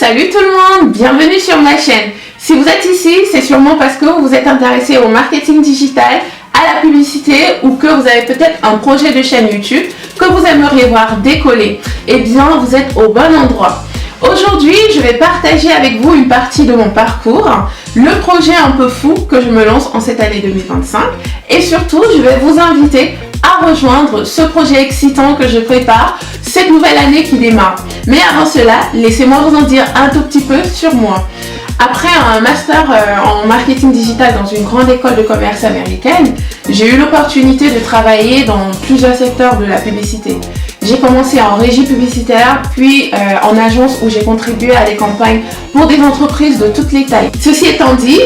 Salut tout le monde, bienvenue sur ma chaîne. Si vous êtes ici, c'est sûrement parce que vous êtes intéressé au marketing digital, à la publicité ou que vous avez peut-être un projet de chaîne YouTube que vous aimeriez voir décoller. Eh bien, vous êtes au bon endroit. Aujourd'hui, je vais partager avec vous une partie de mon parcours, le projet un peu fou que je me lance en cette année 2025 et surtout, je vais vous inviter à rejoindre ce projet excitant que je prépare cette nouvelle année qui démarre. Mais avant cela, laissez-moi vous en dire un tout petit peu sur moi. Après un master en marketing digital dans une grande école de commerce américaine, j'ai eu l'opportunité de travailler dans plusieurs secteurs de la publicité. J'ai commencé en régie publicitaire, puis en agence où j'ai contribué à des campagnes pour des entreprises de toutes les tailles. Ceci étant dit,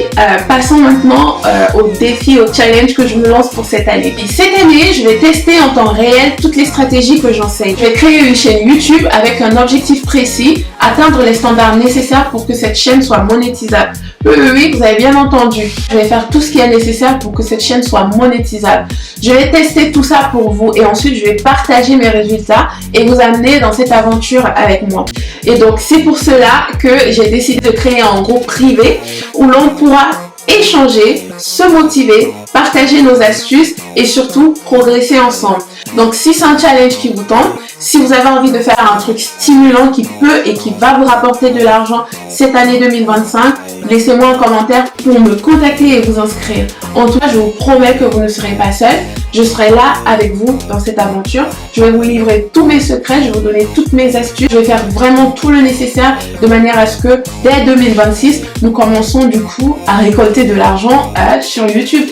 passons maintenant au défi, au challenge que je me lance pour cette année. Et cette année, je vais tester en temps réel toutes les stratégies que j'enseigne. Je vais créer une chaîne YouTube avec un objectif précis, atteindre les standards nécessaires pour que cette chaîne soit monétisable. Oui, vous avez bien entendu. Je vais faire tout ce qui est nécessaire pour que cette chaîne soit monétisable. Je vais tester tout ça pour vous et ensuite je vais partager mes résultats et vous amener dans cette aventure avec moi. Et donc c'est pour cela que j'ai décidé de créer un groupe privé où l'on pourra échanger, se motiver, partager nos astuces et surtout progresser ensemble. Donc si c'est un challenge qui vous tente, si vous avez envie de faire un truc stimulant qui peut et qui va vous rapporter de l'argent cette année 2025, laissez-moi un commentaire pour me contacter et vous inscrire. En tout cas, je vous promets que vous ne serez pas seul. Je serai là avec vous dans cette aventure. Je vais vous livrer tous mes secrets, je vais vous donner toutes mes astuces. Je vais faire vraiment tout le nécessaire de manière à ce que dès 2026, nous commençons du coup à récolter de l'argent sur YouTube.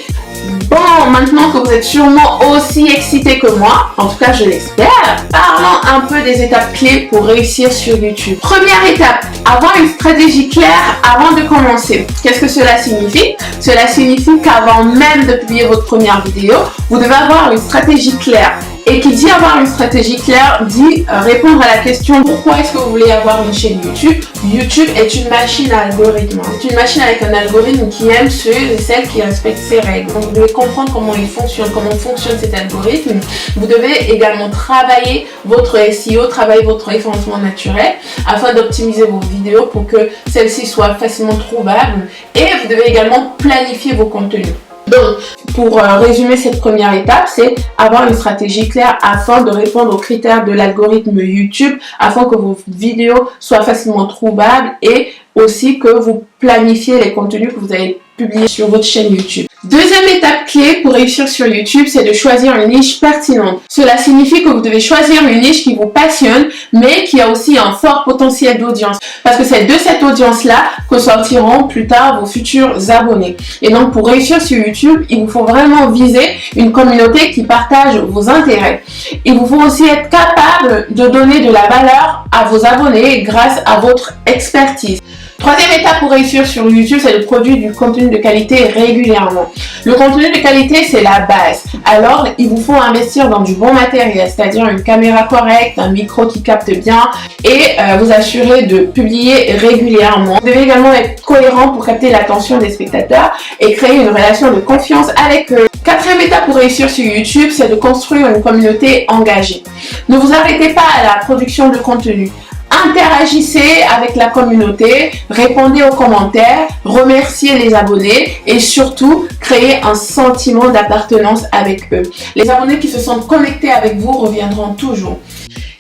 Bon, maintenant que vous êtes sûrement aussi excités que moi, en tout cas je l'espère, parlons un peu des étapes clés pour réussir sur YouTube. Première étape, avoir une stratégie claire avant de commencer. Qu'est-ce que cela signifie? Cela signifie qu'avant même de publier votre première vidéo, vous devez avoir une stratégie claire. Et qui dit avoir une stratégie claire, dit répondre à la question pourquoi est-ce que vous voulez avoir une chaîne YouTube. YouTube est une machine à algorithme. C'est une machine avec un algorithme qui aime ceux et celles qui respectent ses règles. Donc vous devez comprendre comment il fonctionne, comment fonctionne cet algorithme. Vous devez également travailler votre SEO, travailler votre référencement naturel afin d'optimiser vos vidéos pour que celles-ci soient facilement trouvables. Et vous devez également planifier vos contenus. Donc, pour résumer cette première étape, c'est avoir une stratégie claire afin de répondre aux critères de l'algorithme YouTube, afin que vos vidéos soient facilement trouvables et aussi que vous planifiez les contenus que vous allez publier sur votre chaîne YouTube. Deuxième étape clé pour réussir sur YouTube, c'est de choisir une niche pertinente. Cela signifie que vous devez choisir une niche qui vous passionne, mais qui a aussi un fort potentiel d'audience. Parce que c'est de cette audience-là que sortiront plus tard vos futurs abonnés. Et donc, pour réussir sur YouTube, il vous faut vraiment viser une communauté qui partage vos intérêts. Il vous faut aussi être capable de donner de la valeur à vos abonnés grâce à votre expertise. Troisième étape pour réussir sur YouTube, c'est de produire du contenu de qualité régulièrement. Le contenu de qualité, c'est la base. Alors, il vous faut investir dans du bon matériel, c'est-à-dire une caméra correcte, un micro qui capte bien et vous assurer de publier régulièrement. Vous devez également être cohérent pour capter l'attention des spectateurs et créer une relation de confiance avec eux. Quatrième étape pour réussir sur YouTube, c'est de construire une communauté engagée. Ne vous arrêtez pas à la production de contenu. Interagissez avec la communauté, répondez aux commentaires, remerciez les abonnés et surtout créez un sentiment d'appartenance avec eux. Les abonnés qui se sentent connectés avec vous reviendront toujours.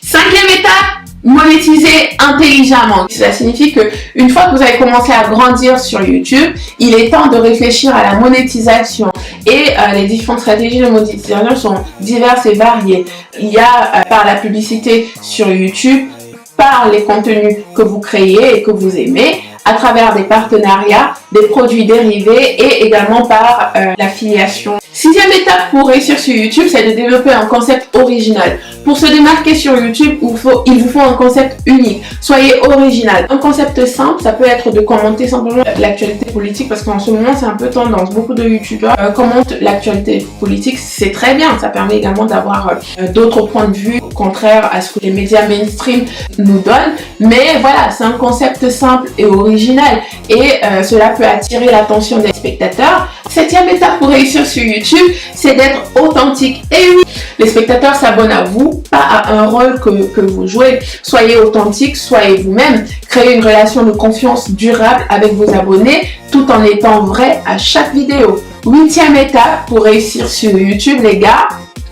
Cinquième étape, monétiser intelligemment. Cela signifie que une fois que vous avez commencé à grandir sur YouTube, il est temps de réfléchir à la monétisation. Et les différentes stratégies de monétisation sont diverses et variées. Il y a par la publicité sur YouTube, par les contenus que vous créez et que vous aimez, à travers des partenariats, des produits dérivés et également par l'affiliation. Sixième étape pour réussir sur YouTube, c'est de développer un concept original. Pour se démarquer sur YouTube, il vous faut un concept unique. Soyez original. Un concept simple, ça peut être de commenter simplement l'actualité politique parce qu'en ce moment, c'est un peu tendance. Beaucoup de YouTubeurs commentent l'actualité politique. C'est très bien. Ça permet également d'avoir d'autres points de vue, au contraire à ce que les médias mainstream nous donnent. Mais voilà, c'est un concept simple et original. Et cela peut attirer l'attention des spectateurs. Septième étape pour réussir sur YouTube, c'est d'être authentique. Et oui, Les spectateurs s'abonnent à vous, pas à un rôle que vous jouez. Soyez authentique, soyez vous-même. Créez une relation de confiance durable avec vos abonnés tout en étant vrai à chaque vidéo. 8e étape pour réussir sur YouTube, les gars.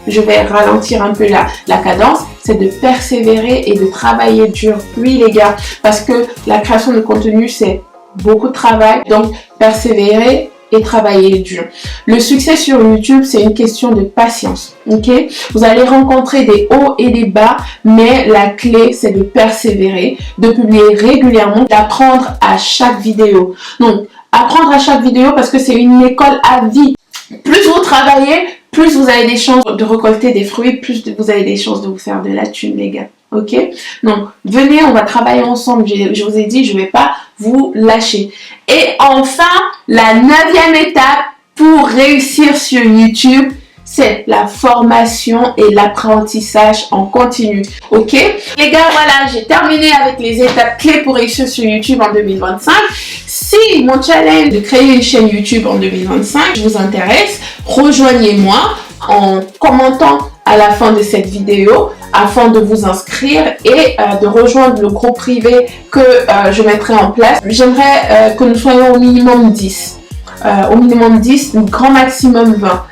Je vais ralentir un peu la cadence, c'est de persévérer et de travailler dur. Oui, les gars, parce que la création de contenu, c'est beaucoup de travail. Donc, persévérer et travailler dur. Le succès sur YouTube, c'est une question de patience. Ok? Vous allez rencontrer des hauts et des bas, mais la clé, c'est de persévérer, de publier régulièrement, d'apprendre à chaque vidéo. Donc, apprendre à chaque vidéo parce que c'est une école à vie. Plus vous travaillez, plus vous avez des chances de récolter des fruits, plus vous avez des chances de vous faire de la thune, les gars. Ok? Donc, venez, on va travailler ensemble. Je vous ai dit, je ne vais pas vous lâcher. Et enfin, la 9e étape pour réussir sur YouTube, c'est la formation et l'apprentissage en continu. Ok? Les gars, voilà, j'ai terminé avec les étapes clés pour réussir sur YouTube en 2025. Si mon challenge de créer une chaîne YouTube en 2025 vous intéresse, rejoignez-moi en commentant à la fin de cette vidéo afin de vous inscrire et de rejoindre le groupe privé que je mettrai en place. J'aimerais que nous soyons au minimum 10. Au minimum 10, grand maximum 20.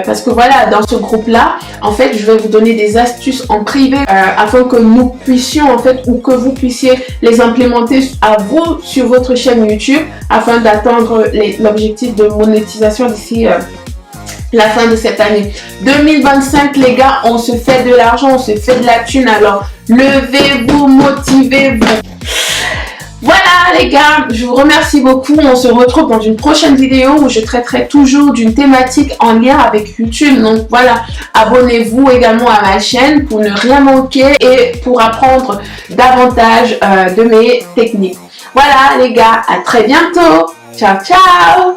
Parce que voilà, dans ce groupe-là, en fait, je vais vous donner des astuces en privé afin que nous puissions, en fait, ou que vous puissiez les implémenter à vous sur votre chaîne YouTube afin d'atteindre l'objectif de monétisation d'ici la fin de cette année. 2025, les gars, on se fait de l'argent, on se fait de la thune, alors levez-vous, motivez-vous. Voilà les gars, je vous remercie beaucoup. On se retrouve dans une prochaine vidéo où je traiterai toujours d'une thématique en lien avec YouTube. Donc voilà, abonnez-vous également à ma chaîne pour ne rien manquer et pour apprendre davantage de mes techniques. Voilà les gars, à très bientôt. Ciao, ciao.